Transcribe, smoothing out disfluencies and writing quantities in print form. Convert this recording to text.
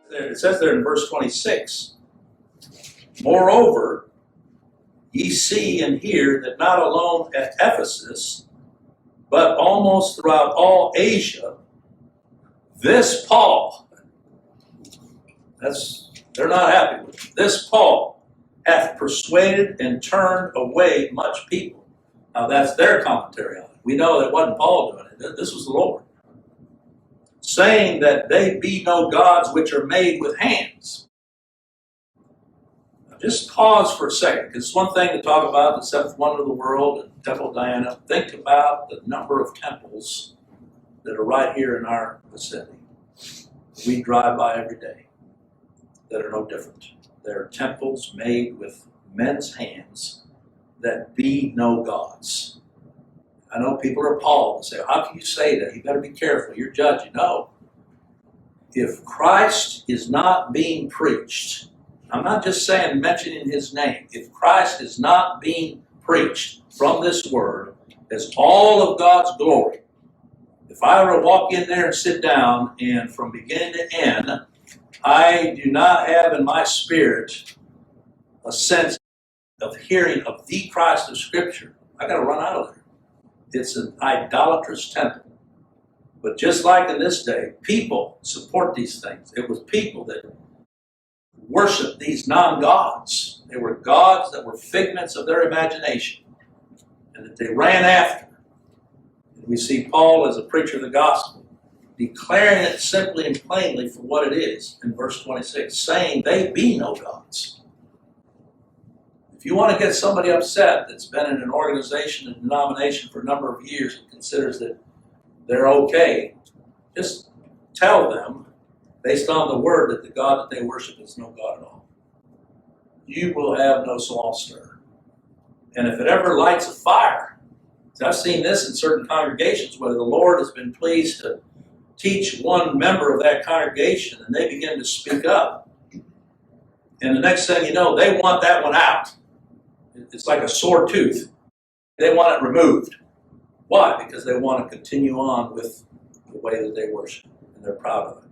It says there in verse 26, moreover, ye see and hear that not alone at Ephesus, but almost throughout all Asia, this Paul, they're not happy with it. This Paul hath persuaded and turned away much people. Now that's their commentary on it. We know that it wasn't Paul doing it. This was the Lord. Saying that they be no gods which are made with hands. Now just pause for a second, because it's one thing to talk about the seventh wonder of the world and Temple of Diana. Think about the number of temples that are right here in our vicinity. We drive by every day that are no different. They're temples made with men's hands that be no gods. I know people are appalled and say, how can you say that? You better be careful. You're judging. No. If Christ is not being preached, I'm not just saying mentioning his name. If Christ is not being preached from this word as all of God's glory, if I were to walk in there and sit down and from beginning to end, I do not have in my spirit a sense of hearing of the Christ of Scripture, I got to run out of there. It's an idolatrous temple. But just like in this day, people support these things. It was people that worshiped these non-gods. They were gods that were figments of their imagination and that they ran after. And we see Paul as a preacher of the gospel, declaring it simply and plainly for what it is in verse 26, saying they be no gods. If you want to get somebody upset that's been in an organization and denomination for a number of years and considers that they're okay, just tell them, based on the word, that the God that they worship is no God at all. You will have no small stir. And if it ever lights a fire, I've seen this in certain congregations where the Lord has been pleased to teach one member of that congregation and they begin to speak up. And the next thing you know, they want that one out. It's like a sore tooth. They want it removed. Why? Because they want to continue on with the way that they worship, and they're proud of it.